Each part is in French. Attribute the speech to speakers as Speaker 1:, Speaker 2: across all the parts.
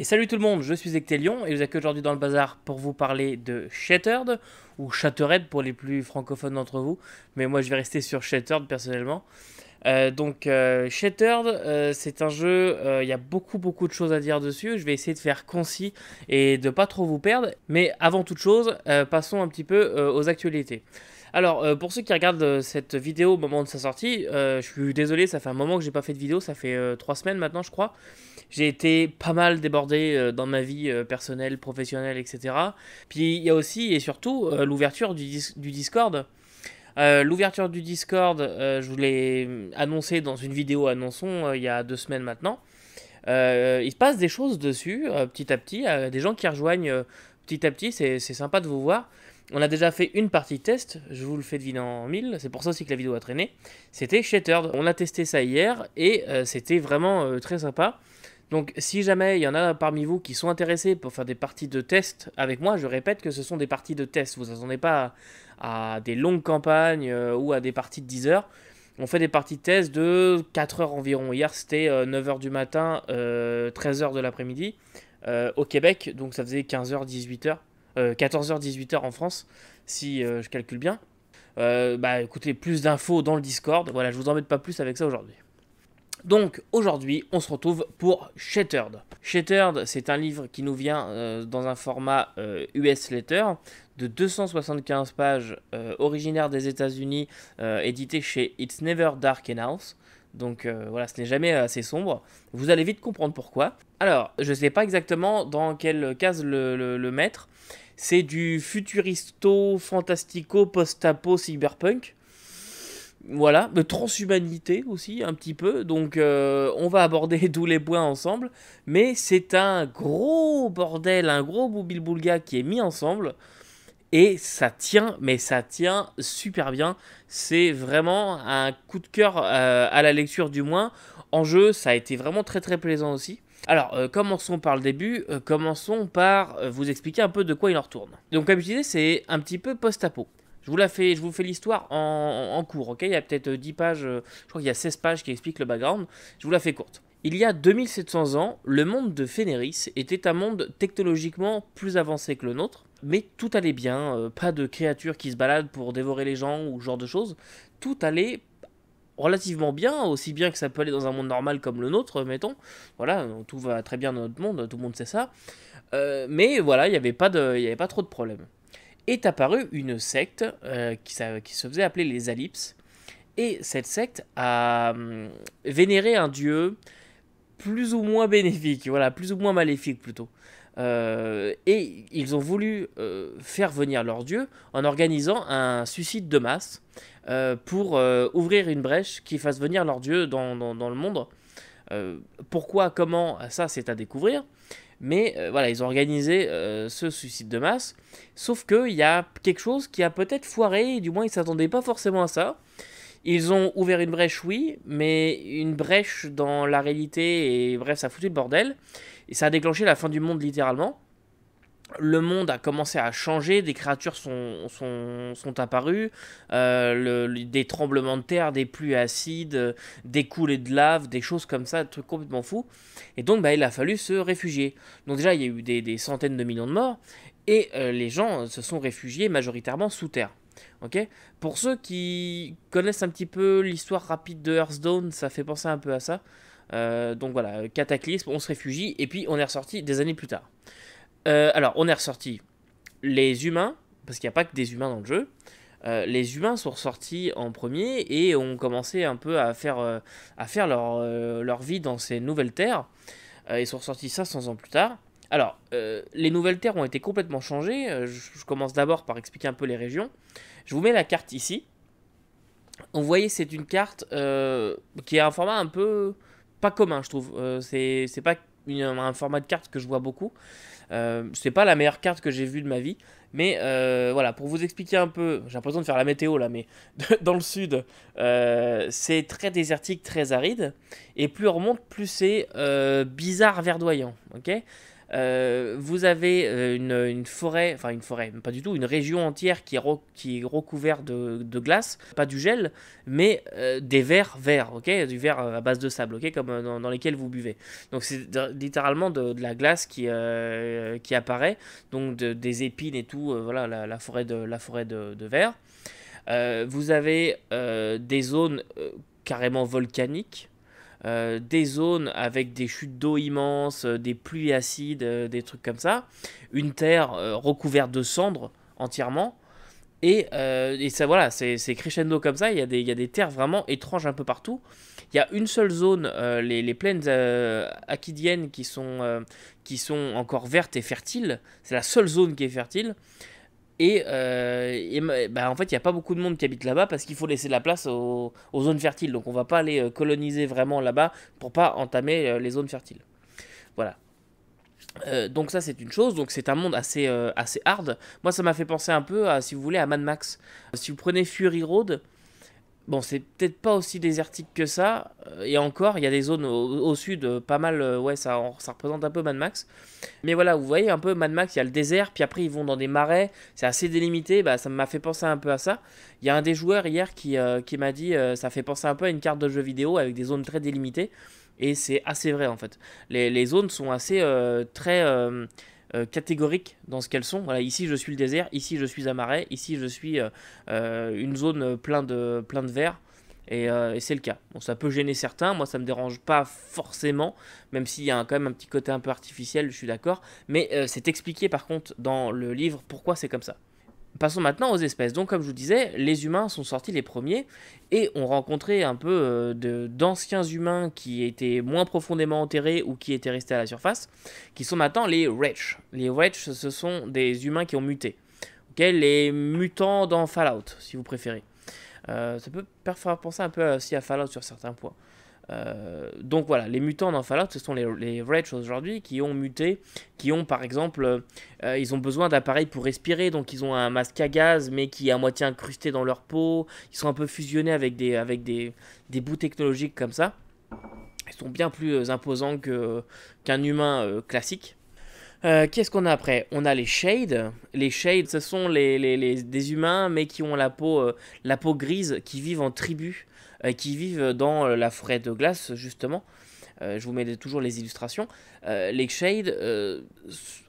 Speaker 1: Et salut tout le monde, je suis Ectelion et je vous accueille aujourd'hui dans le bazar pour vous parler de Shattered, ou Shattered pour les plus francophones d'entre vous, mais moi je vais rester sur Shattered personnellement. Shattered, c'est un jeu, il y a beaucoup de choses à dire dessus, je vais essayer de faire concis et de pas trop vous perdre, mais avant toute chose, passons un petit peu aux actualités. Alors, pour ceux qui regardent cette vidéo au moment de sa sortie, je suis désolé, ça fait un moment que j'ai pas fait de vidéo, ça fait 3 semaines maintenant je crois. J'ai été pas mal débordé dans ma vie personnelle, professionnelle, etc. Puis il y a aussi et surtout l'ouverture du Discord. L'ouverture du Discord, je vous l'ai annoncé dans une vidéo annonçons il y a 2 semaines maintenant. Il se passe des choses dessus petit à petit, des gens qui rejoignent petit à petit, c'est sympa de vous voir. On a déjà fait une partie test, je vous le fais deviner en 1000, c'est pour ça aussi que la vidéo a traîné. C'était Shattered, on a testé ça hier et c'était vraiment très sympa. Donc si jamais il y en a parmi vous qui sont intéressés pour faire des parties de test avec moi, je répète que ce sont des parties de test. Vous ne attendez pas à des longues campagnes ou à des parties de 10 heures. On fait des parties de test de 4 heures environ. Hier c'était 9 heures du matin, 13 heures de l'après-midi au Québec. Donc ça faisait 15 heures, 18 heures. 14 heures, 18 heures en France, si je calcule bien. Bah écoutez, plus d'infos dans le Discord. Voilà, je vous embête pas plus avec ça aujourd'hui. Donc aujourd'hui, on se retrouve pour Shattered. Shattered, c'est un livre qui nous vient dans un format US Letter de 275 pages, originaire des États-Unis, édité chez It's Never Dark Enough. Donc voilà, ce n'est jamais assez sombre. Vous allez vite comprendre pourquoi. Alors, je ne sais pas exactement dans quelle case le mettre. C'est du futuristo, fantastico, post-apo, cyberpunk. Voilà, de transhumanité aussi un petit peu, donc on va aborder tous les points ensemble, mais c'est un gros bordel, un gros boubilboulga qui est mis ensemble, et ça tient, mais ça tient super bien, c'est vraiment un coup de cœur à la lecture du moins, en jeu ça a été vraiment très plaisant aussi. Alors, commençons par le début, commençons par vous expliquer un peu de quoi il en retourne. Donc comme je disais, c'est un petit peu post-apo. Je vous fais l'histoire en cours, ok? Il y a peut-être 10 pages, je crois qu'il y a 16 pages qui expliquent le background. Je vous la fais courte. Il y a 2700 ans, le monde de Fénéris était un monde technologiquement plus avancé que le nôtre, mais tout allait bien, pas de créatures qui se baladent pour dévorer les gens ou ce genre de choses. Tout allait relativement bien, aussi bien que ça peut aller dans un monde normal comme le nôtre, mettons. Voilà, tout va très bien dans notre monde, tout le monde sait ça. Mais voilà, il n'y avait pas trop de problèmes. Est apparue une secte qui se faisait appeler les Alypses. Et cette secte a vénéré un dieu plus ou moins bénéfique, voilà, plus ou moins maléfique plutôt. Et ils ont voulu faire venir leur dieu en organisant un suicide de masse pour ouvrir une brèche qui fasse venir leur dieu dans le monde. Pourquoi, comment, ça c'est à découvrir. Mais voilà, ils ont organisé ce suicide de masse. Sauf qu'il y a quelque chose qui a peut-être foiré, du moins ils ne s'attendaient pas forcément à ça. Ils ont ouvert une brèche, oui, mais une brèche dans la réalité, et bref, ça a foutu le bordel. Et ça a déclenché la fin du monde littéralement. Le monde a commencé à changer, des créatures sont apparues, des tremblements de terre, des pluies acides, des coulées de lave, des choses comme ça, des trucs complètement fous. Et donc bah, il a fallu se réfugier. Donc déjà il y a eu des centaines de millions de morts, et les gens se sont réfugiés majoritairement sous terre. Okay, pour ceux qui connaissent un petit peu l'histoire rapide de Hearthstone, ça fait penser un peu à ça. Donc voilà, cataclysme, on se réfugie, et puis on est ressorti des années plus tard. Alors, on est ressorti les humains, parce qu'il n'y a pas que des humains dans le jeu. Les humains sont ressortis en premier et ont commencé un peu à faire leur vie dans ces nouvelles terres. Ils sont ressortis 500 ans plus tard. Alors, les nouvelles terres ont été complètement changées. Je commence d'abord par expliquer un peu les régions. Je vous mets la carte ici. Vous voyez, c'est une carte qui est un format un peu pas commun, je trouve. C'est pas un format de carte que je vois beaucoup. C'est pas la meilleure carte que j'ai vue de ma vie, mais voilà, pour vous expliquer un peu, j'ai l'impression de faire la météo là, mais dans le sud, c'est très désertique, très aride, et plus on remonte, plus c'est bizarre, verdoyant, ok. Vous avez une forêt, enfin une forêt, pas du tout, une région entière qui est recouverte de glace, pas du gel, mais des verres verts, ok, du verre à base de sable, ok, comme dans lesquels vous buvez. Donc c'est littéralement de la glace qui apparaît, donc des épines et tout, voilà la forêt de verre. Vous avez des zones carrément volcaniques, des zones avec des chutes d'eau immenses, des pluies acides, des trucs comme ça, une terre recouverte de cendres entièrement, et ça voilà, c'est crescendo comme ça, il y a des terres vraiment étranges un peu partout. Il y a une seule zone, les plaines aquidiennes qui sont encore vertes et fertiles, c'est la seule zone qui est fertile. Bah, en fait, il n'y a pas beaucoup de monde qui habite là-bas parce qu'il faut laisser la place aux zones fertiles. Donc on va pas aller coloniser vraiment là-bas pour pas entamer les zones fertiles. Voilà. Donc ça c'est une chose, donc c'est un monde assez hard. Moi ça m'a fait penser un peu à, si vous voulez, à Mad Max. Si vous prenez Fury Road, bon, c'est peut-être pas aussi désertique que ça, et encore, il y a des zones au sud, pas mal, ouais, ça représente un peu Mad Max. Mais voilà, vous voyez un peu Mad Max, il y a le désert, puis après ils vont dans des marais, c'est assez délimité, bah, ça m'a fait penser un peu à ça. Il y a un des joueurs hier qui m'a dit, ça fait penser un peu à une carte de jeu vidéo avec des zones très délimitées, et c'est assez vrai en fait. Les zones sont très catégoriques dans ce qu'elles sont. Voilà, ici je suis le désert, ici je suis un marais, ici je suis une zone plein de verre. Et c'est le cas. Bon, ça peut gêner certains, moi ça me dérange pas forcément, même s'il y a quand même un petit côté un peu artificiel, je suis d'accord. Mais c'est expliqué par contre dans le livre pourquoi c'est comme ça. Passons maintenant aux espèces. Donc comme je vous disais, les humains sont sortis les premiers et ont rencontré un peu d'anciens humains qui étaient moins profondément enterrés ou qui étaient restés à la surface, qui sont maintenant les Wretch. Les Wretch, ce sont des humains qui ont muté. Okay, les mutants dans Fallout, si vous préférez. Ça peut faire penser un peu aussi à Fallout sur certains points. Donc voilà, les mutants dans Fallout, ce sont les Wretch aujourd'hui qui ont muté, qui ont par exemple, ils ont besoin d'appareils pour respirer, donc ils ont un masque à gaz mais qui est à moitié incrusté dans leur peau, ils sont un peu fusionnés avec des bouts technologiques comme ça. Ils sont bien plus imposants qu'un humain classique. Qu'est-ce qu'on a après? On a les Shades. Les Shades, ce sont des humains, mais qui ont la peau grise, qui vivent en tribu, qui vivent dans la forêt de glace, justement. Je vous mets toujours les illustrations. Les Shades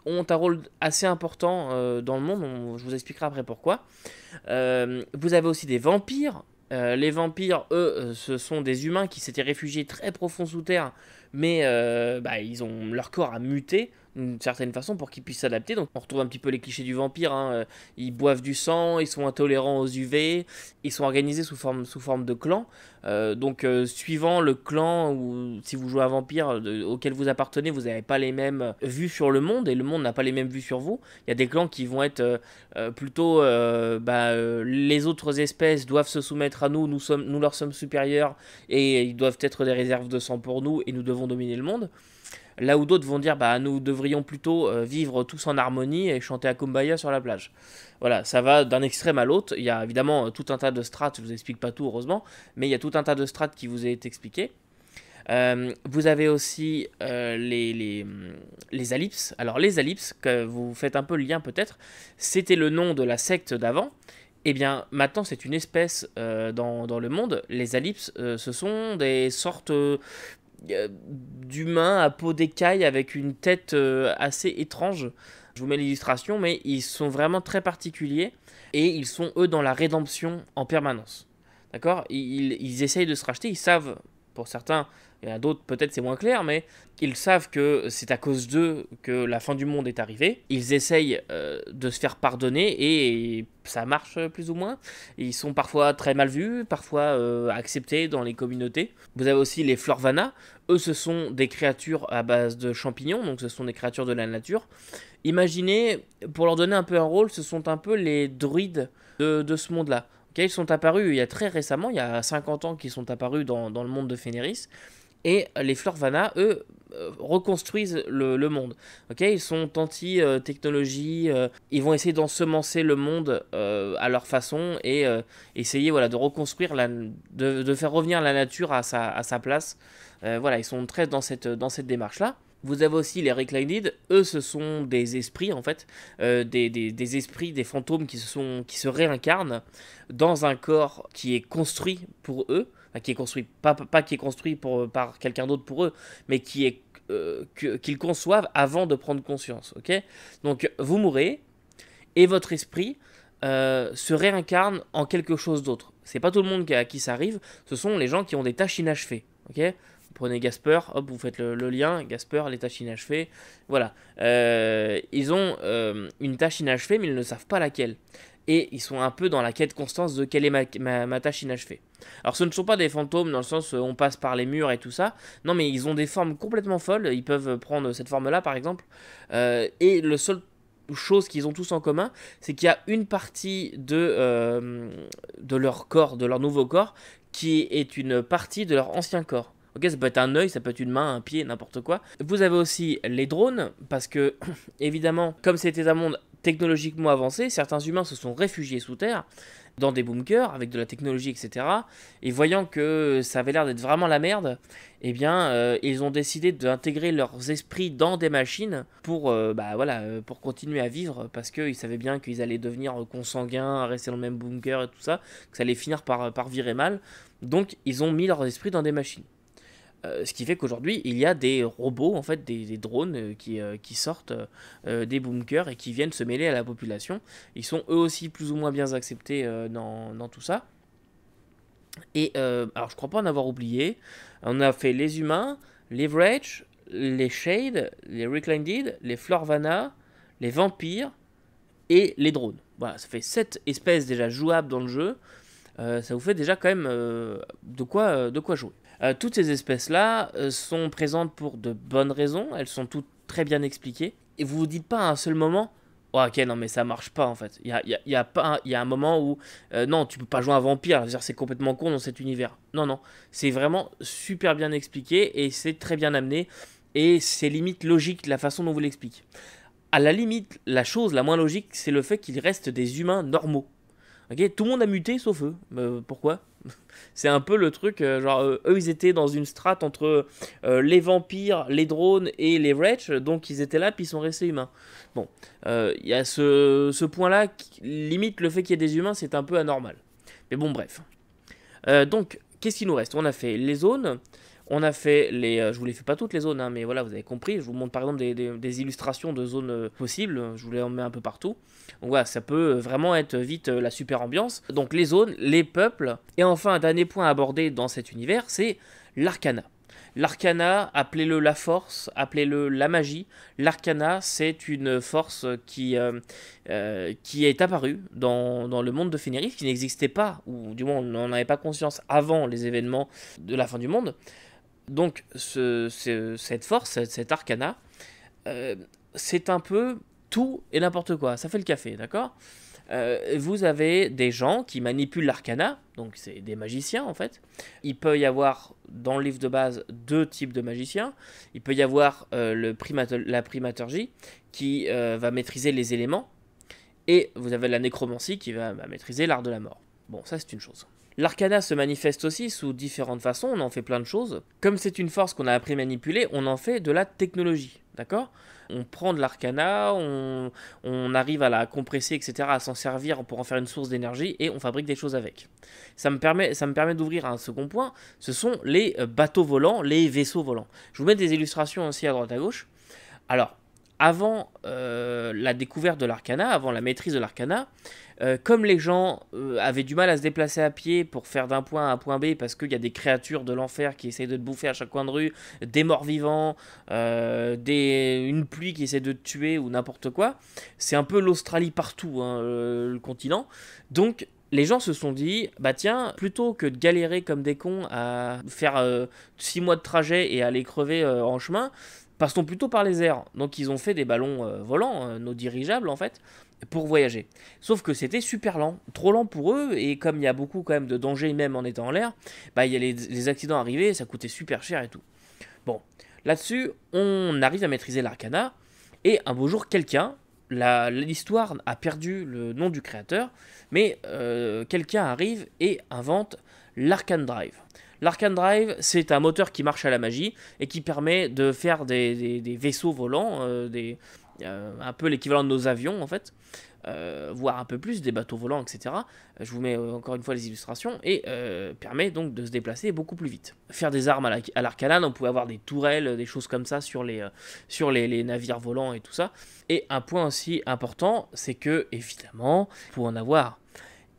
Speaker 1: ont un rôle assez important dans le monde. Je vous expliquerai après pourquoi. Vous avez aussi des vampires. Les vampires, eux, ce sont des humains qui s'étaient réfugiés très profond sous terre, mais leur corps a muté d'une certaine façon pour qu'ils puissent s'adapter. Donc on retrouve un petit peu les clichés du vampire, hein. Ils boivent du sang, ils sont intolérants aux UV, ils sont organisés sous forme de clan. Suivant le clan, ou si vous jouez un vampire auquel vous appartenez, vous n'avez pas les mêmes vues sur le monde, et le monde n'a pas les mêmes vues sur vous. Il y a des clans qui vont être plutôt les autres espèces doivent se soumettre à nous, nous leur sommes supérieurs, et ils doivent être des réserves de sang pour nous, et nous devons dominer le monde. Là où d'autres vont dire, bah nous devrions plutôt vivre tous en harmonie et chanter à Kumbaya sur la plage. Voilà, ça va d'un extrême à l'autre. Il y a évidemment tout un tas de strates, je vous explique pas tout heureusement, mais il y a tout un tas de strates qui vous est expliqué. Vous avez aussi les Alypses. Alors les Alypses, que vous faites un peu le lien peut-être, c'était le nom de la secte d'avant. Eh bien, maintenant, c'est une espèce dans le monde. Les Alypses, ce sont des sortes d'humains à peau d'écaille avec une tête assez étrange. Je vous mets l'illustration, mais ils sont vraiment très particuliers et ils sont, eux, dans la rédemption en permanence. D'accord ? Ils essayent de se racheter, ils savent, pour certains, il y en a d'autres, peut-être c'est moins clair, mais ils savent que c'est à cause d'eux que la fin du monde est arrivée. Ils essayent de se faire pardonner et ça marche plus ou moins. Ils sont parfois très mal vus, parfois acceptés dans les communautés. Vous avez aussi les Florvana. Eux, ce sont des créatures à base de champignons, donc ce sont des créatures de la nature. Imaginez, pour leur donner un peu un rôle, ce sont un peu les druides de ce monde-là. Okay, ils sont apparus il y a très récemment, il y a 50 ans qu'ils sont apparus dans le monde de Fénéris. Et les Florvana, eux, reconstruisent le monde. Okay, ils sont anti-technologie, ils vont essayer d'ensemencer le monde à leur façon et essayer de reconstruire, de faire revenir la nature à sa place. Voilà, ils sont très dans cette démarche-là. Vous avez aussi les Reclinded, eux ce sont des esprits en fait, des esprits, des fantômes qui se réincarnent dans un corps qui est construit pour eux, enfin, qui est construit, pas qui est construit par quelqu'un d'autre pour eux, mais qu'ils conçoivent avant de prendre conscience, ok. Donc vous mourrez, et votre esprit se réincarne en quelque chose d'autre. C'est pas tout le monde à qui ça arrive, ce sont les gens qui ont des tâches inachevées, ok. Vous prenez Gasper, hop, vous faites le lien, Gasper, les tâches inachevées, voilà. Ils ont une tâche inachevée, mais ils ne savent pas laquelle. Et ils sont un peu dans la quête constante de quelle est ma tâche inachevée. Alors ce ne sont pas des fantômes dans le sens où on passe par les murs et tout ça. Non, mais ils ont des formes complètement folles. Ils peuvent prendre cette forme-là, par exemple. Et le seul chose qu'ils ont tous en commun, c'est qu'il y a une partie de leur corps, de leur nouveau corps, qui est une partie de leur ancien corps. Ok, ça peut être un œil, ça peut être une main, un pied, n'importe quoi. Vous avez aussi les drones, parce que, évidemment, comme c'était un monde technologiquement avancé, certains humains se sont réfugiés sous terre, dans des bunkers, avec de la technologie, etc. Et voyant que ça avait l'air d'être vraiment la merde, eh bien, ils ont décidé d'intégrer leurs esprits dans des machines pour, pour continuer à vivre, parce qu'ils savaient bien qu'ils allaient devenir consanguins, rester dans le même bunker et tout ça, que ça allait finir par virer mal. Donc, ils ont mis leurs esprits dans des machines. Ce qui fait qu'aujourd'hui, il y a des robots, en fait, des drones qui sortent des bunkers et qui viennent se mêler à la population. Ils sont eux aussi plus ou moins bien acceptés dans tout ça. Et alors, je crois pas en avoir oublié. On a fait les humains, les Wretch, les Shade, les Reclinded, les Florvana, les vampires et les drones. Voilà, ça fait 7 espèces déjà jouables dans le jeu. Ça vous fait déjà quand même de quoi jouer. Toutes ces espèces-là sont présentes pour de bonnes raisons, elles sont toutes très bien expliquées, et vous vous dites pas à un seul moment, oh, ok, non mais ça marche pas en fait. Il y a un moment où, non, tu peux pas jouer un vampire, c'est complètement con dans cet univers. Non, non, c'est vraiment super bien expliqué, et c'est très bien amené, et c'est limite logique la façon dont vous l'expliquez. À la limite, la chose la moins logique, c'est le fait qu'il reste des humains normaux. Ok, tout le monde a muté sauf eux. Pourquoi? C'est un peu le truc, eux ils étaient dans une strate entre les vampires, les drones et les wretch, donc ils étaient là puis ils sont restés humains. Bon, il y a ce point-là, limite le fait qu'il y ait des humains c'est un peu anormal. Mais bon bref. Donc, qu'est-ce qu'il nous reste? On a fait les zones, on a fait les... je vous les fais pas toutes les zones, hein, mais voilà, vous avez compris. Je vous montre par exemple des illustrations de zones possibles, je vous les en mets un peu partout. Donc voilà, ça peut vraiment être vite la super ambiance. Donc les zones, les peuples, et enfin un dernier point à aborder dans cet univers, c'est l'arcana. L'arcana, appelez-le la force, appelez-le la magie. L'arcana, c'est une force qui est apparue dans le monde de Fenris, qui n'existait pas, ou du moins on n'en avait pas conscience avant les événements de la fin du monde. Donc cette force, cet arcana, c'est un peu tout et n'importe quoi. Ça fait le café, d'accord? Vous avez des gens qui manipulent l'arcana, donc c'est des magiciens en fait. Il peut y avoir dans le livre de base 2 types de magiciens. Il peut y avoir la primaturgie qui va maîtriser les éléments, et vous avez la nécromancie qui va maîtriser l'art de la mort. Bon, ça c'est une chose. L'arcana se manifeste aussi sous différentes façons, on en fait plein de choses. Comme c'est une force qu'on a appris à manipuler, on en fait de la technologie, d'accord? On prend de l'arcana, on arrive à la compresser, etc., à s'en servir pour en faire une source d'énergie, et on fabrique des choses avec. Ça me permet d'ouvrir un second point, ce sont les bateaux volants, les vaisseaux volants. Je vous mets des illustrations aussi à droite à gauche. Alors, avant la découverte de l'arcana, avant la maîtrise de l'arcana, comme les gens avaient du mal à se déplacer à pied pour faire d'un point à un point B, parce qu'il y a des créatures de l'enfer qui essayent de te bouffer à chaque coin de rue, des morts vivants, une pluie qui essaie de te tuer ou n'importe quoi, c'est un peu l'Australie partout, hein, le continent. Donc les gens se sont dit, bah tiens, plutôt que de galérer comme des cons à faire 6 mois de trajet et aller crever en chemin, passons plutôt par les airs. Donc ils ont fait des ballons volants, nos dirigeables en fait, pour voyager. Sauf que c'était super lent, trop lent pour eux, et comme il y a beaucoup quand même de dangers même en étant en l'air, bah il y a les accidents arrivés, ça coûtait super cher et tout. Bon, là-dessus, on arrive à maîtriser l'arcana, et un beau jour, quelqu'un, l'histoire a perdu le nom du créateur, mais quelqu'un arrive et invente l'Arcane Drive. L'Arcane Drive, c'est un moteur qui marche à la magie et qui permet de faire des vaisseaux volants, un peu l'équivalent de nos avions en fait, voire un peu plus, des bateaux volants, etc. Je vous mets encore une fois les illustrations, et permet donc de se déplacer beaucoup plus vite. Faire des armes à l'Arcanane, on pouvait avoir des tourelles, des choses comme ça sur les navires volants et tout ça. Et un point aussi important, c'est que, évidemment, pour en avoir...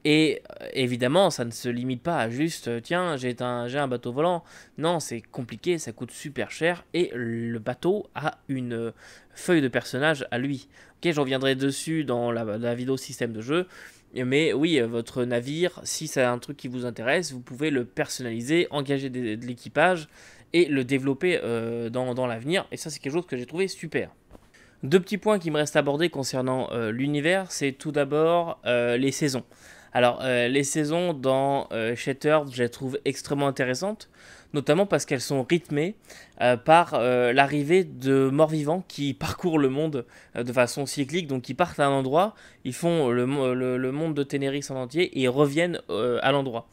Speaker 1: Et évidemment, ça ne se limite pas à juste tiens, j'ai un bateau volant. Non, c'est compliqué, ça coûte super cher et le bateau a une feuille de personnage à lui. Ok, je reviendrai dessus dans la vidéo système de jeu. Mais oui, votre navire, si c'est un truc qui vous intéresse, vous pouvez le personnaliser, engager de l'équipage et le développer dans l'avenir. Et ça, c'est quelque chose que j'ai trouvé super. Deux petits points qui me restent à aborder concernant l'univers, c'est tout d'abord les saisons. Alors, les saisons dans Shattered, je les trouve extrêmement intéressantes, notamment parce qu'elles sont rythmées par l'arrivée de morts-vivants qui parcourent le monde de façon cyclique. Donc, ils partent à un endroit, ils font le monde de Ténéris en entier et ils reviennent à l'endroit.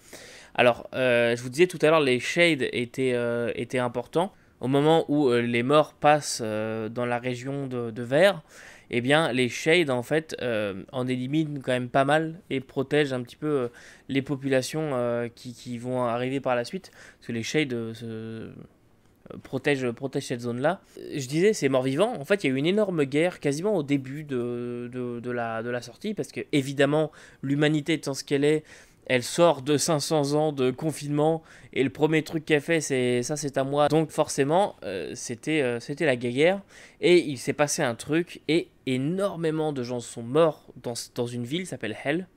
Speaker 1: Alors, je vous disais tout à l'heure, les shades étaient importants. Au moment où les morts passent dans la région de Vert, eh bien les shades en fait en éliminent quand même pas mal et protègent un petit peu les populations qui vont arriver par la suite, parce que les shades protègent cette zone là. Je disais, c'est mort-vivant, en fait il y a eu une énorme guerre quasiment au début de la sortie, parce que évidemment l'humanité étant ce qu'elle est, elle sort de 500 ans de confinement et le premier truc qu'elle fait, c'est ça, c'est à moi. Donc forcément, c'était la guerre et il s'est passé un truc et énormément de gens sont morts dans une ville qui s'appelle Hell.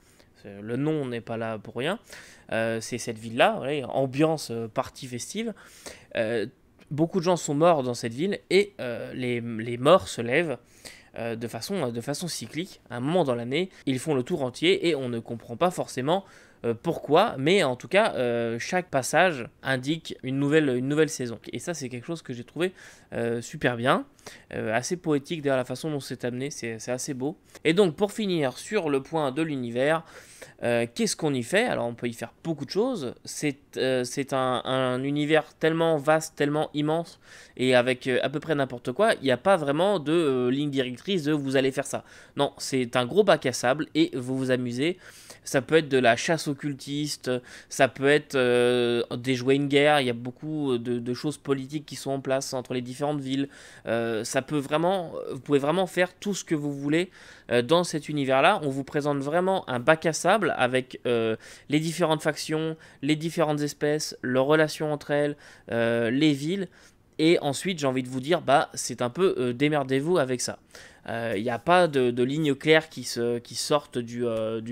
Speaker 1: Le nom n'est pas là pour rien. C'est cette ville-là, ouais, ambiance partie festive. Beaucoup de gens sont morts dans cette ville et les morts se lèvent. De façon cyclique, à un moment dans l'année, ils font le tour entier et on ne comprend pas forcément pourquoi, mais en tout cas, chaque passage indique une nouvelle saison. Et ça, c'est quelque chose que j'ai trouvé super bien, assez poétique d'ailleurs la façon dont c'est amené, c'est assez beau. Et donc, pour finir sur le point de l'univers, qu'est-ce qu'on y fait? Alors, on peut y faire beaucoup de choses. C'est un univers tellement vaste, tellement immense, et avec à peu près n'importe quoi. Il n'y a pas vraiment de ligne directrice de vous allez faire ça. Non, c'est un gros bac à sable et vous vous amusez. Ça peut être de la chasse occultiste, ça peut être déjouer une guerre. Il y a beaucoup de choses politiques qui sont en place entre les différentes villes. Vous pouvez vraiment faire tout ce que vous voulez dans cet univers-là. On vous présente vraiment un bac à sable avec les différentes factions, les différentes espèces, leurs relations entre elles, les villes. Et ensuite, j'ai envie de vous dire, c'est un peu démerdez-vous avec ça. Il n'y a pas de lignes claires qui sortent du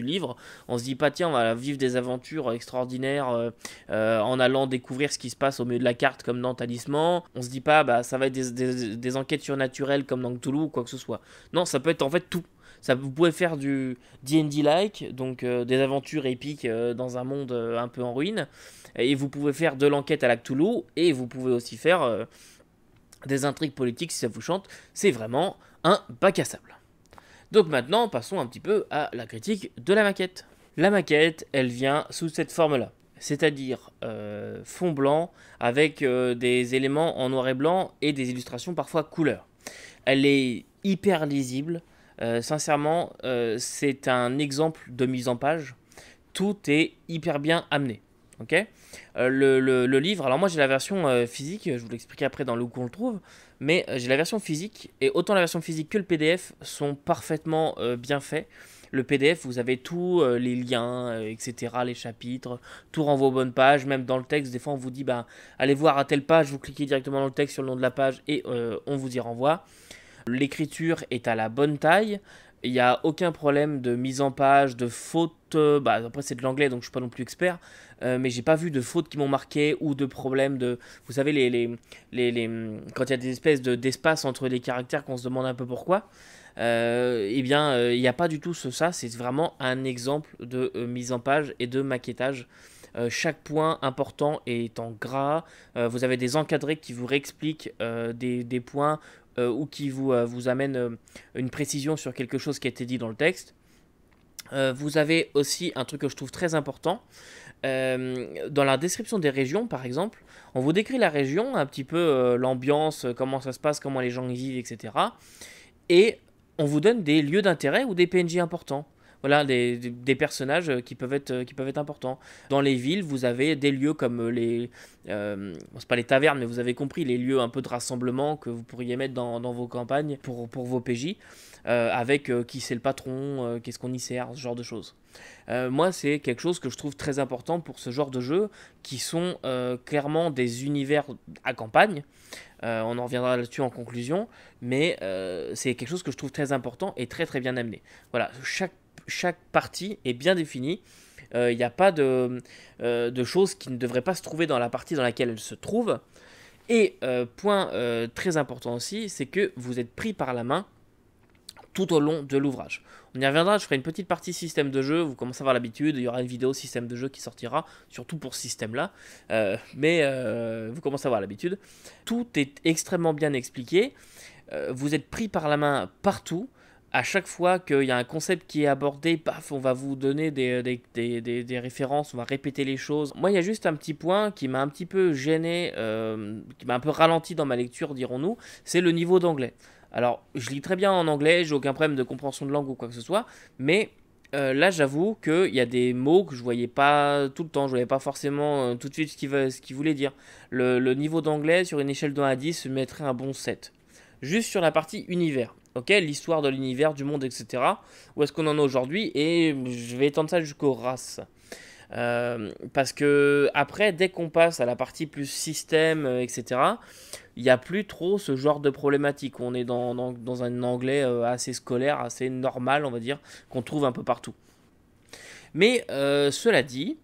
Speaker 1: livre. On se dit pas, tiens, on va vivre des aventures extraordinaires en allant découvrir ce qui se passe au milieu de la carte comme dans Talisman. On se dit pas, ça va être des enquêtes surnaturelles comme dans Cthulhu ou quoi que ce soit. Non, ça peut être en fait tout. Vous pouvez faire du D&D-like, donc des aventures épiques dans un monde un peu en ruine. Et vous pouvez faire de l'enquête à la Cthulhu, et vous pouvez aussi faire des intrigues politiques si ça vous chante. C'est vraiment un bac à sable. Donc maintenant, passons un petit peu à la critique de la maquette. La maquette, elle vient sous cette forme-là. C'est-à-dire fond blanc avec des éléments en noir et blanc et des illustrations parfois couleur. Elle est hyper lisible. Sincèrement, c'est un exemple de mise en page. Tout est hyper bien amené. Okay, le livre, alors moi j'ai la version physique, je vous l'expliquerai après dans le où on le trouve, mais j'ai la version physique, et autant la version physique que le PDF sont parfaitement bien faits. Le PDF, vous avez tous les liens, etc., les chapitres, tout renvoie aux bonnes pages, même dans le texte, des fois on vous dit, allez voir à telle page, vous cliquez directement dans le texte sur le nom de la page, et on vous y renvoie. L'écriture est à la bonne taille, il n'y a aucun problème de mise en page, de fautes, après c'est de l'anglais donc je ne suis pas non plus expert, mais j'ai pas vu de fautes qui m'ont marqué ou de problèmes de... Vous savez, quand il y a des espèces d'espace entre les caractères qu'on se demande un peu pourquoi, il n'y a pas du tout ça, c'est vraiment un exemple de mise en page et de maquettage. Chaque point important est en gras, vous avez des encadrés qui vous réexpliquent des points ou qui vous amènent une précision sur quelque chose qui a été dit dans le texte. Vous avez aussi un truc que je trouve très important, dans la description des régions, par exemple, on vous décrit la région, un petit peu l'ambiance, comment ça se passe, comment les gens y vivent, etc. Et on vous donne des lieux d'intérêt ou des PNJ importants. Voilà, des personnages qui peuvent être importants. Dans les villes, vous avez des lieux comme bon, c'est pas les tavernes, mais vous avez compris, les lieux un peu de rassemblement que vous pourriez mettre dans vos campagnes pour vos PJ, avec qui c'est le patron, qu'est-ce qu'on y sert, ce genre de choses. Moi, c'est quelque chose que je trouve très important pour ce genre de jeux, qui sont clairement des univers à campagne. On en reviendra là-dessus en conclusion, mais c'est quelque chose que je trouve très important et très très bien amené. Voilà, chaque partie est bien définie. Il n'y a pas de choses qui ne devraient pas se trouver dans la partie dans laquelle elle se trouve. Et point très important aussi, c'est que vous êtes pris par la main tout au long de l'ouvrage. On y reviendra, je ferai une petite partie système de jeu, vous commencez à avoir l'habitude, il y aura une vidéo système de jeu qui sortira, surtout pour ce système-là, mais vous commencez à avoir l'habitude. Tout est extrêmement bien expliqué, vous êtes pris par la main partout. À chaque fois qu'il y a un concept qui est abordé, paf, on va vous donner des références, on va répéter les choses. Moi, il y a juste un petit point qui m'a un petit peu gêné, qui m'a un peu ralenti dans ma lecture, dirons-nous, c'est le niveau d'anglais. Alors, je lis très bien en anglais, j'ai aucun problème de compréhension de langue ou quoi que ce soit, mais là, j'avoue qu'il y a des mots que je voyais pas tout le temps, je voyais pas forcément tout de suite ce qu'il voulait dire. Le niveau d'anglais, sur une échelle de 1 à 10, je mettrais un bon 7. Juste sur la partie univers, ok, l'histoire de l'univers, du monde, etc. Où est-ce qu'on en est aujourd'hui, et je vais étendre ça jusqu'aux races. Parce que après, dès qu'on passe à la partie plus système, etc., il n'y a plus trop ce genre de problématique. On est dans un anglais assez scolaire, assez normal, on va dire, qu'on trouve un peu partout. Mais cela dit,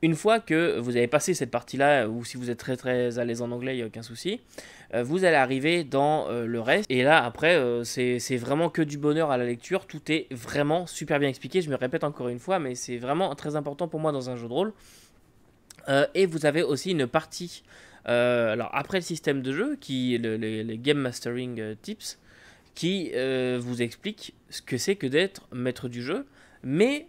Speaker 1: une fois que vous avez passé cette partie-là, ou si vous êtes très très à l'aise en anglais, il n'y a aucun souci, vous allez arriver dans le reste. Et là, après, c'est vraiment que du bonheur à la lecture. Tout est vraiment super bien expliqué. Je me répète encore une fois, mais c'est vraiment très important pour moi dans un jeu de rôle. Et vous avez aussi une partie, alors après le système de jeu, les Game Mastering Tips, qui vous explique ce que c'est que d'être maître du jeu. Mais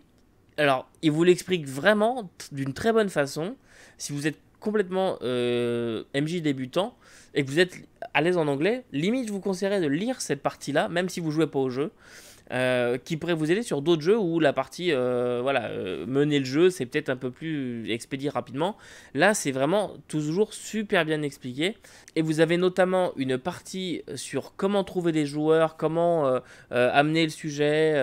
Speaker 1: alors, il vous l'explique vraiment d'une très bonne façon. Si vous êtes complètement MJ débutant et que vous êtes à l'aise en anglais, limite je vous conseillerais de lire cette partie-là, même si vous jouez pas au jeu, qui pourrait vous aider sur d'autres jeux où la partie, mener le jeu, c'est peut-être un peu plus expédié rapidement. Là, c'est vraiment toujours super bien expliqué. Et vous avez notamment une partie sur comment trouver des joueurs, comment amener le sujet,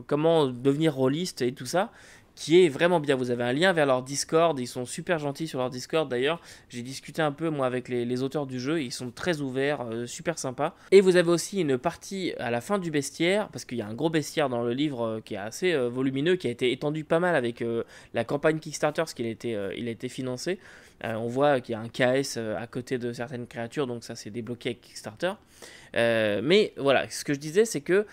Speaker 1: comment devenir rôliste et tout ça, qui est vraiment bien. Vous avez un lien vers leur Discord, ils sont super gentils sur leur Discord d'ailleurs. J'ai discuté un peu moi avec les auteurs du jeu, ils sont très ouverts, super sympas. Et vous avez aussi une partie à la fin du bestiaire, parce qu'il y a un gros bestiaire dans le livre qui est assez volumineux, qui a été étendu pas mal avec la campagne Kickstarter, parce qu'il il a été financé. On voit qu'il y a un KS à côté de certaines créatures, donc ça c'est débloqué avec Kickstarter. Mais voilà, ce que je disais c'est que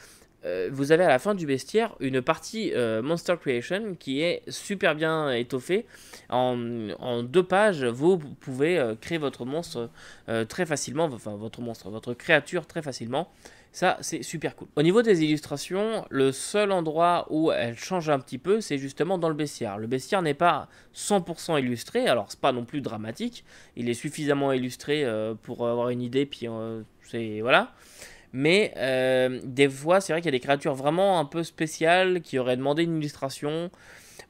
Speaker 1: vous avez à la fin du bestiaire une partie Monster Creation qui est super bien étoffée. En 2 pages, vous pouvez créer votre monstre très facilement, enfin votre créature très facilement. Ça, c'est super cool. Au niveau des illustrations, le seul endroit où elle change un petit peu, c'est justement dans le bestiaire. Le bestiaire n'est pas 100% illustré, alors c'est pas non plus dramatique. Il est suffisamment illustré pour avoir une idée, puis c'est voilà. Mais des fois, c'est vrai qu'il y a des créatures vraiment un peu spéciales qui auraient demandé une illustration.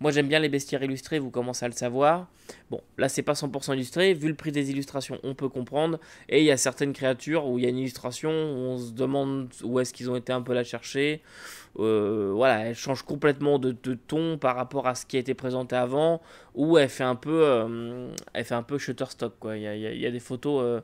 Speaker 1: Moi, j'aime bien les bestiaires illustrés, vous commencez à le savoir. Bon, là, c'est pas 100% illustré. Vu le prix des illustrations, on peut comprendre. Et il y a certaines créatures où il y a une illustration, où on se demande où est-ce qu'ils ont été un peu la chercher. Voilà, elle change complètement de ton par rapport à ce qui a été présenté avant. Ou elle fait un peu Shutterstock, quoi. Il y a des photos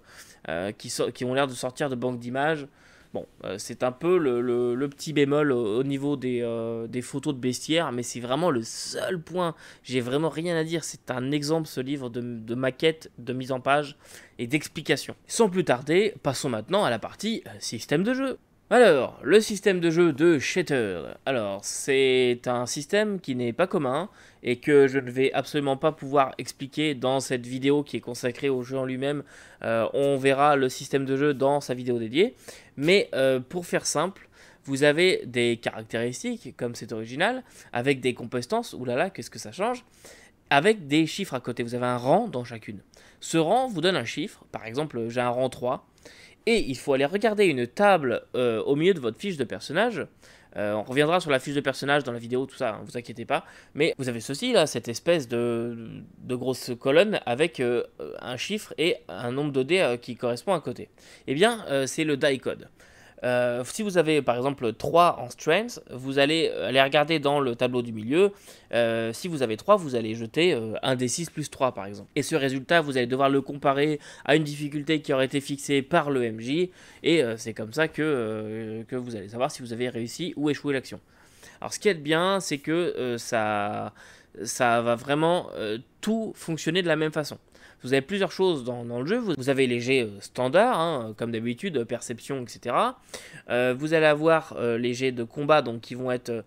Speaker 1: qui ont l'air de sortir de banques d'images. Bon, c'est un peu le petit bémol au niveau des photos de bestiaire, mais c'est vraiment le seul point. J'ai vraiment rien à dire. C'est un exemple, ce livre, de maquette, de mise en page et d'explication. Sans plus tarder, passons maintenant à la partie système de jeu. Alors, le système de jeu de Shattered. Alors, c'est un système qui n'est pas commun et que je ne vais absolument pas pouvoir expliquer dans cette vidéo qui est consacrée au jeu en lui-même. On verra le système de jeu dans sa vidéo dédiée. Mais pour faire simple, vous avez des caractéristiques, comme c'est original, avec des compétences. Oulala, qu'est-ce que ça change ? avec des chiffres à côté. Vous avez un rang dans chacune. Ce rang vous donne un chiffre. Par exemple, j'ai un rang 3. Et il faut aller regarder une table au milieu de votre fiche de personnage. On reviendra sur la fiche de personnage dans la vidéo, tout ça, hein, vous inquiétez pas. Mais vous avez ceci là, cette espèce de grosse colonne avec un chiffre et un nombre de dés qui correspond à côté. Eh bien, c'est le die code. Si vous avez par exemple 3 en strength, vous allez aller regarder dans le tableau du milieu. Si vous avez 3, vous allez jeter un D6 plus 3 par exemple. Et ce résultat, vous allez devoir le comparer à une difficulté qui aurait été fixée par le MJ. Et c'est comme ça que vous allez savoir si vous avez réussi ou échoué l'action. Alors ce qui est bien, c'est que ça va vraiment tout fonctionner de la même façon. Vous avez plusieurs choses dans le jeu. Vous avez les jets standards, hein, comme d'habitude, perception, etc. Vous allez avoir les jets de combat donc, qui vont être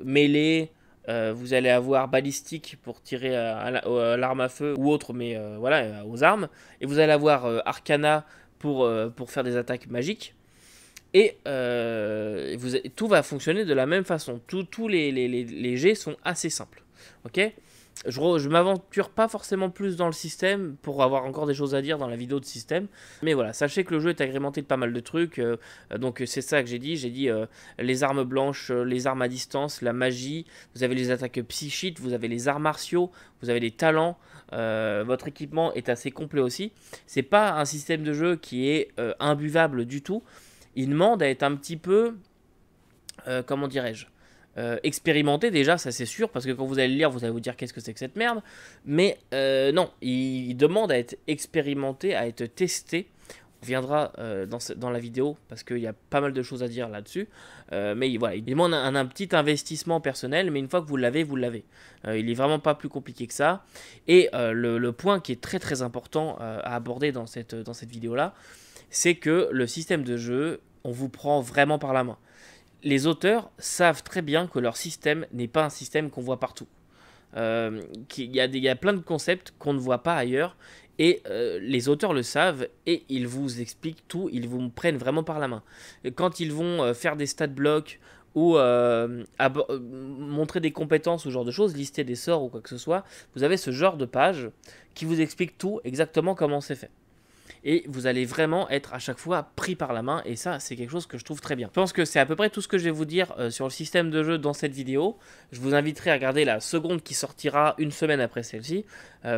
Speaker 1: mêlés. Vous allez avoir balistique pour tirer à l'arme à feu ou autre, mais voilà, aux armes. Et vous allez avoir arcana pour faire des attaques magiques. Et tout va fonctionner de la même façon. Tous les jets sont assez simples. Ok ? Je m'aventure pas forcément plus dans le système pour avoir encore des choses à dire dans la vidéo de système. Mais voilà, sachez que le jeu est agrémenté de pas mal de trucs. Donc c'est ça que j'ai dit. J'ai dit les armes blanches, les armes à distance, la magie. Vous avez les attaques psychiques, vous avez les arts martiaux, vous avez les talents. Votre équipement est assez complet aussi. C'est pas un système de jeu qui est imbuvable du tout. Il demande à être un petit peu, comment dirais-je, expérimenté déjà, ça c'est sûr, parce que quand vous allez le lire, vous allez vous dire qu'est-ce que c'est que cette merde. Mais non, il demande à être expérimenté, à être testé. On viendra dans la vidéo, parce qu'il y a pas mal de choses à dire là-dessus. Mais voilà, il demande un petit investissement personnel, mais une fois que vous l'avez, vous l'avez. Il n'est vraiment pas plus compliqué que ça. Et le point qui est très très important à aborder dans cette vidéo-là, c'est que le système de jeu, on vous prend vraiment par la main. Les auteurs savent très bien que leur système n'est pas un système qu'on voit partout. Il y a plein de concepts qu'on ne voit pas ailleurs, et les auteurs le savent, et ils vous expliquent tout, ils vous prennent vraiment par la main. Quand ils vont faire des stat blocks, ou montrer des compétences ou ce genre de choses, lister des sorts ou quoi que ce soit, vous avez ce genre de page qui vous explique tout, exactement comment c'est fait. Et vous allez vraiment être à chaque fois pris par la main, et ça c'est quelque chose que je trouve très bien. Je pense que c'est à peu près tout ce que je vais vous dire sur le système de jeu dans cette vidéo. Je vous inviterai à regarder la seconde qui sortira une semaine après celle-ci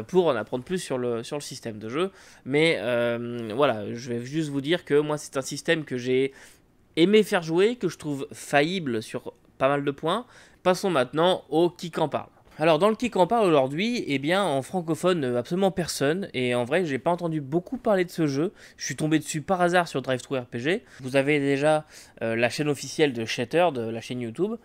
Speaker 1: pour en apprendre plus sur le système de jeu. Mais voilà, je vais juste vous dire que moi c'est un système que j'ai aimé faire jouer, que je trouve faillible sur pas mal de points. Passons maintenant au qui qu'en parle. Alors dans le qui qu'en parle aujourd'hui, eh bien en francophone absolument personne, et en vrai j'ai pas entendu beaucoup parler de ce jeu. Je suis tombé dessus par hasard sur DriveThruRPG. Vous avez déjà la chaîne officielle de Shattered, la chaîne YouTube,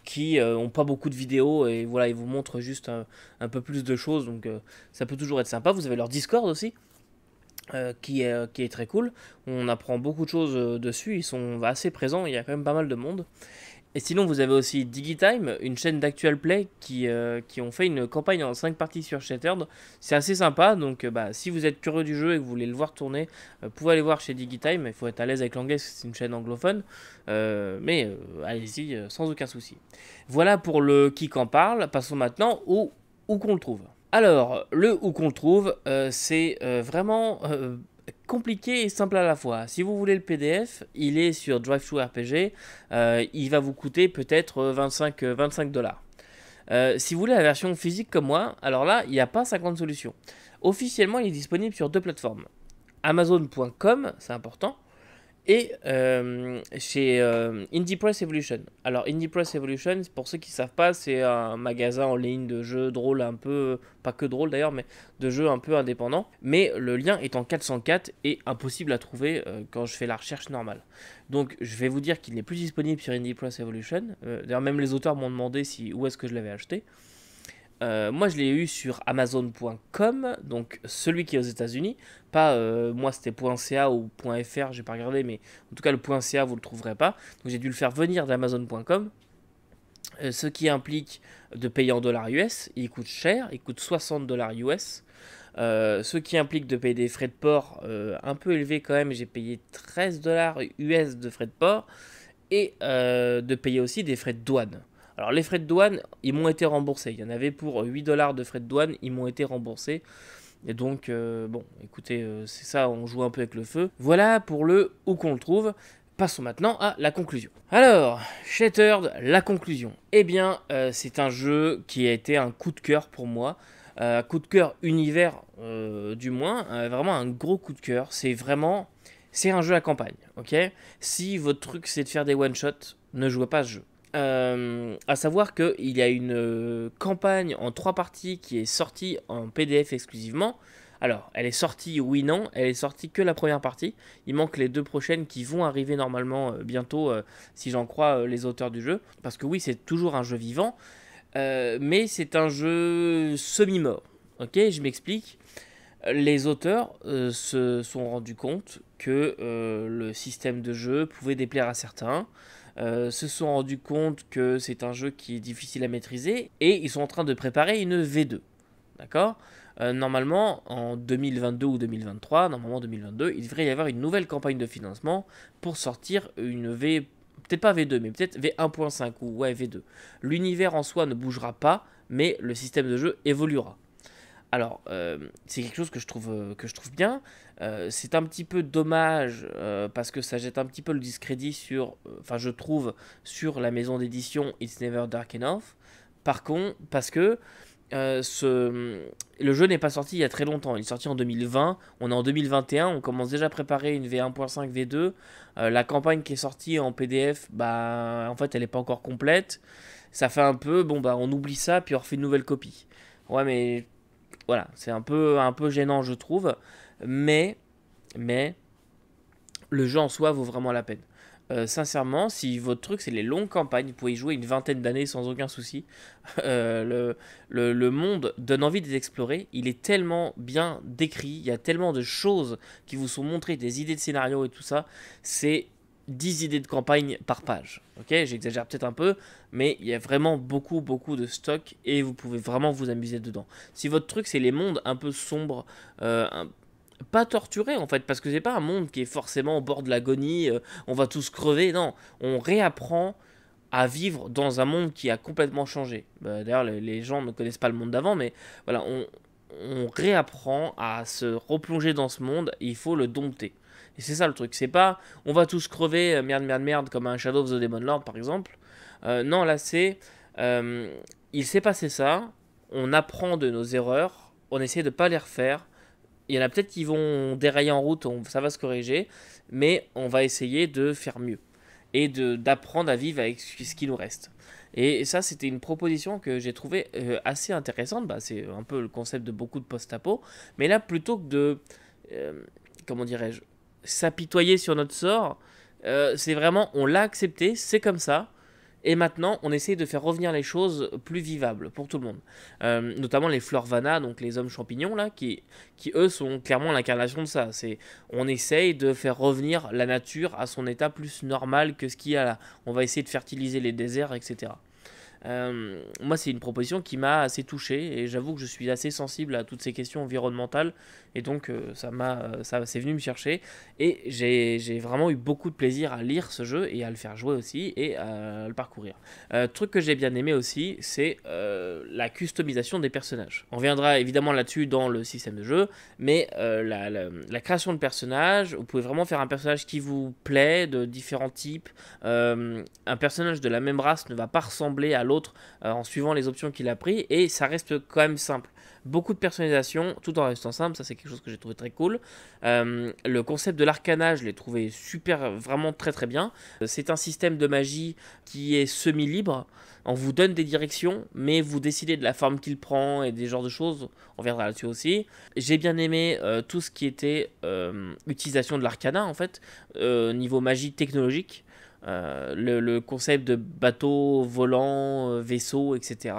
Speaker 1: qui ont pas beaucoup de vidéos, et voilà, ils vous montrent juste un peu plus de choses, donc ça peut toujours être sympa. Vous avez leur Discord aussi, qui est très cool. On apprend beaucoup de choses dessus, ils sont assez présents, il y a quand même pas mal de monde. Et sinon, vous avez aussi Digitime, une chaîne d'actual play qui ont fait une campagne en 5 parties sur Shattered. C'est assez sympa, donc si vous êtes curieux du jeu et que vous voulez le voir tourner, vous pouvez aller voir chez Digitime. Il faut être à l'aise avec l'anglais, c'est une chaîne anglophone. Mais allez-y, sans aucun souci. Voilà pour le qui qu'en parle. Passons maintenant au où qu'on le trouve. Alors, le où qu'on le trouve, c'est vraiment compliqué et simple à la fois. Si vous voulez le PDF, il est sur DriveThruRPG, il va vous coûter peut-être 25 $. Si vous voulez la version physique comme moi, alors là, il n'y a pas 50 solutions. Officiellement, il est disponible sur 2 plateformes. Amazon.com, c'est important, et chez Indie Press Evolution. Alors Indie Press Evolution, pour ceux qui ne savent pas, c'est un magasin en ligne de jeux de rôle un peu, pas que de rôle d'ailleurs, mais de jeux un peu indépendants. Mais le lien est en 404 et impossible à trouver quand je fais la recherche normale. Donc je vais vous dire qu'il n'est plus disponible sur Indie Press Evolution. D'ailleurs même les auteurs m'ont demandé où est-ce que je l'avais acheté. Moi je l'ai eu sur Amazon.com, donc celui qui est aux États-Unis. Pas moi c'était .ca ou .fr, j'ai pas regardé, mais en tout cas le .ca vous le trouverez pas. Donc j'ai dû le faire venir d'Amazon.com, ce qui implique de payer en dollars US. Il coûte cher, il coûte 60 $ US. Ce qui implique de payer des frais de port un peu élevés quand même. J'ai payé 13 $ US de frais de port, et de payer aussi des frais de douane. Alors les frais de douane, ils m'ont été remboursés. Il y en avait pour 8 $ de frais de douane, ils m'ont été remboursés. Et donc, bon, écoutez, c'est ça, on joue un peu avec le feu. Voilà pour le où qu'on le trouve. Passons maintenant à la conclusion. Alors, Shattered, la conclusion. Eh bien, c'est un jeu qui a été un coup de cœur pour moi. Coup de cœur univers, du moins. Vraiment un gros coup de cœur. C'est un jeu à campagne, ok. Si votre truc c'est de faire des one-shots, ne jouez pas à ce jeu. À savoir qu'il y a une campagne en 3 parties qui est sortie en PDF exclusivement. Alors, elle est sortie, oui, non, elle est sortie que la première partie. Il manque les 2 prochaines qui vont arriver normalement bientôt, si j'en crois les auteurs du jeu. Parce que oui, c'est toujours un jeu vivant, mais c'est un jeu semi-mort. Ok, je m'explique. Les auteurs se sont rendus compte que le système de jeu pouvait déplaire à certains, se sont rendus compte que c'est un jeu qui est difficile à maîtriser, et ils sont en train de préparer une V2. D'accord. Normalement, en 2022 ou 2023, normalement 2022, il devrait y avoir une nouvelle campagne de financement pour sortir une V, peut-être pas V2, mais peut-être V1.5 ou ouais, V2. L'univers en soi ne bougera pas, mais le système de jeu évoluera. Alors, c'est quelque chose que je trouve bien. C'est un petit peu dommage parce que ça jette un petit peu le discrédit sur, enfin, je trouve, sur la maison d'édition It's Never Dark Enough. Par contre, parce que le jeu n'est pas sorti il y a très longtemps. Il est sorti en 2020. On est en 2021. On commence déjà à préparer une V1.5, V2. La campagne qui est sortie en PDF, bah, en fait, elle n'est pas encore complète. Ça fait un peu, bon, bah, on oublie ça, puis on refait une nouvelle copie. Ouais, mais voilà, c'est un peu gênant, je trouve. Mais, mais, le jeu en soi vaut vraiment la peine. Sincèrement, si votre truc c'est les longues campagnes, vous pouvez y jouer une vingtaine d'années sans aucun souci. Le monde donne envie de les explorer. Il est tellement bien décrit, il y a tellement de choses qui vous sont montrées, des idées de scénario et tout ça. C'est 10 idées de campagne par page. Ok, j'exagère peut-être un peu, mais il y a vraiment beaucoup de stock et vous pouvez vraiment vous amuser dedans. Si votre truc c'est les mondes un peu sombres, pas torturés en fait, parce que c'est pas un monde qui est forcément au bord de l'agonie, on va tous crever, non, on réapprend à vivre dans un monde qui a complètement changé. Bah, d'ailleurs, les gens ne connaissent pas le monde d'avant, mais voilà, on réapprend à se replonger dans ce monde et il faut le dompter. Et c'est ça le truc, c'est pas on va tous crever, merde, comme un Shadow of the Demon Lord par exemple. Non, là c'est il s'est passé ça, on apprend de nos erreurs, on essaie de pas les refaire. Il y en a peut-être qui vont dérailler en route, ça va se corriger, mais on va essayer de faire mieux et d'apprendre à vivre avec ce qui nous reste. Et ça, c'était une proposition que j'ai trouvée assez intéressante. Bah, c'est un peu le concept de beaucoup de post-apo, mais là, plutôt que de, comment dirais-je, s'apitoyer sur notre sort, c'est vraiment, on l'a accepté, c'est comme ça. Et maintenant, on essaie de faire revenir les choses plus vivables pour tout le monde. Notamment les Florvana, donc les hommes champignons, là, qui eux sont clairement l'incarnation de ça. On essaye de faire revenir la nature à son état plus normal que ce qu'il y a là. On va essayer de fertiliser les déserts, etc. Moi, c'est une proposition qui m'a assez touché et j'avoue que je suis assez sensible à toutes ces questions environnementales et donc ça c'est venu me chercher et j'ai vraiment eu beaucoup de plaisir à lire ce jeu et à le faire jouer aussi et à le parcourir. Truc que j'ai bien aimé aussi, c'est la customisation des personnages. On reviendra évidemment là-dessus dans le système de jeu, mais la création de personnages, vous pouvez vraiment faire un personnage qui vous plaît de différents types. Un personnage de la même race ne va pas ressembler à l'autre en suivant les options qu'il a pris et ça reste quand même simple. Beaucoup de personnalisation tout en restant simple, ça c'est quelque chose que j'ai trouvé très cool. Le concept de l'arcana, je l'ai trouvé super, vraiment très bien. C'est un système de magie qui est semi-libre. On vous donne des directions, mais vous décidez de la forme qu'il prend et des genres de choses. On reviendra là-dessus aussi. J'ai bien aimé tout ce qui était utilisation de l'arcana en fait, niveau magie technologique. Le concept de bateau, volant, vaisseau, etc.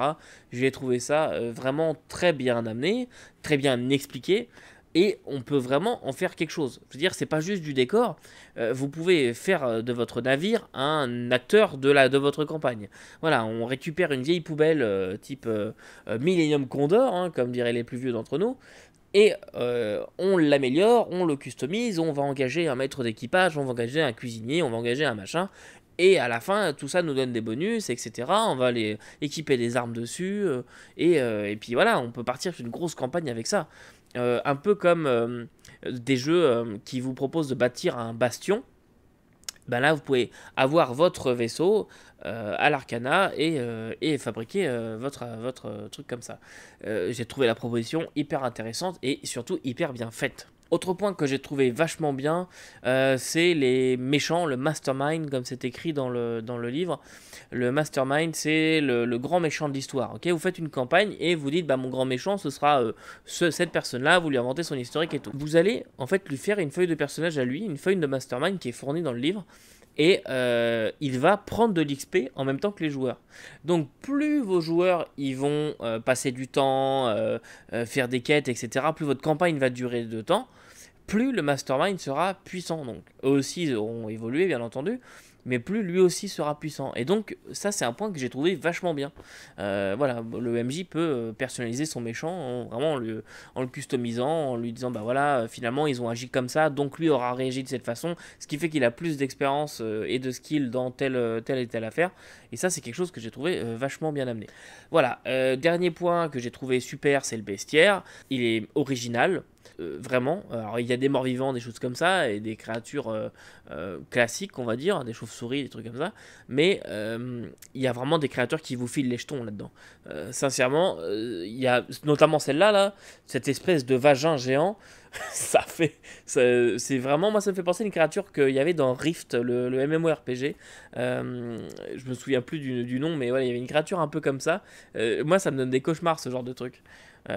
Speaker 1: J'ai trouvé ça vraiment très bien amené, très bien expliqué. Et on peut vraiment en faire quelque chose. Je veux dire, c'est pas juste du décor. Vous pouvez faire de votre navire un acteur de votre campagne. Voilà, on récupère une vieille poubelle type Millennium Condor, hein, comme diraient les plus vieux d'entre nous. Et on l'améliore, on le customise, on va engager un maître d'équipage, on va engager un cuisinier, on va engager un machin. Et à la fin, tout ça nous donne des bonus, etc. On va les équiper des armes dessus. Et puis voilà, on peut partir sur une grosse campagne avec ça. Un peu comme des jeux qui vous proposent de bâtir un bastion. Ben là, vous pouvez avoir votre vaisseau à l'Arcana et fabriquer votre truc comme ça. J'ai trouvé la proposition hyper intéressante et surtout hyper bien faite. Autre point que j'ai trouvé vachement bien, c'est les méchants, le mastermind, comme c'est écrit dans le livre. Le mastermind, c'est le grand méchant de l'histoire. Okay, vous faites une campagne et vous dites, bah, mon grand méchant, ce sera cette personne-là, vous lui inventez son historique et tout. Vous allez en fait lui faire une feuille de personnage à lui, une feuille de mastermind qui est fournie dans le livre. Et il va prendre de l'XP en même temps que les joueurs. Donc plus vos joueurs ils vont passer du temps, faire des quêtes, etc., plus votre campagne va durer de temps, plus le mastermind sera puissant. Donc eux aussi auront évolué bien entendu, mais plus lui aussi sera puissant. Et donc ça c'est un point que j'ai trouvé vachement bien. Voilà, le MJ peut personnaliser son méchant vraiment en le customisant, en lui disant bah voilà, finalement ils ont agi comme ça, donc lui aura réagi de cette façon, ce qui fait qu'il a plus d'expérience et de skill dans telle et telle affaire. Et ça c'est quelque chose que j'ai trouvé vachement bien amené. Voilà, dernier point que j'ai trouvé super, c'est le bestiaire. Il est original. Vraiment, alors il y a des morts vivants, des choses comme ça, et des créatures classiques, on va dire, des chauves-souris, des trucs comme ça, mais il y a vraiment des créatures qui vous filent les jetons là-dedans. Sincèrement, il y a notamment celle-là, là, cette espèce de vagin géant, c'est vraiment, moi ça me fait penser à une créature qu'il y avait dans Rift, le MMORPG. Je me souviens plus du nom, mais voilà, il y avait une créature un peu comme ça. Moi ça me donne des cauchemars ce genre de truc.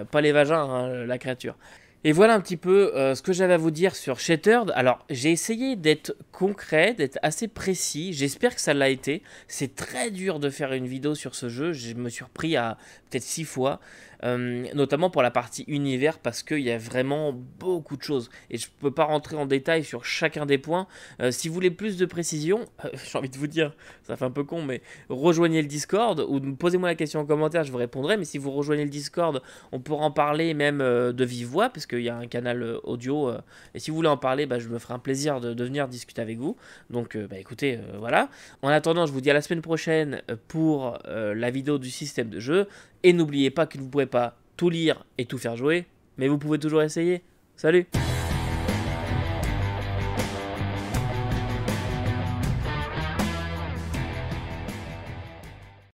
Speaker 1: Pas les vagins, hein, la créature. Et voilà un petit peu ce que j'avais à vous dire sur Shattered. Alors, j'ai essayé d'être concret, d'être assez précis. J'espère que ça l'a été. C'est très dur de faire une vidéo sur ce jeu. Je me suis repris à peut-être 6 fois. Notamment pour la partie univers, parce qu'il y a vraiment beaucoup de choses. Et je ne peux pas rentrer en détail sur chacun des points. Si vous voulez plus de précision, j'ai envie de vous dire, ça fait un peu con, mais rejoignez le Discord ou posez-moi la question en commentaire, je vous répondrai. Mais si vous rejoignez le Discord, on pourra en parler même de vive voix, parce qu'il y a un canal audio. Et si vous voulez en parler, bah, je me ferai un plaisir de venir discuter avec vous. Donc bah, écoutez, voilà. En attendant, je vous dis à la semaine prochaine pour la vidéo du système de jeu. Et n'oubliez pas que vous ne pourrez pas tout lire et tout faire jouer, mais vous pouvez toujours essayer. Salut!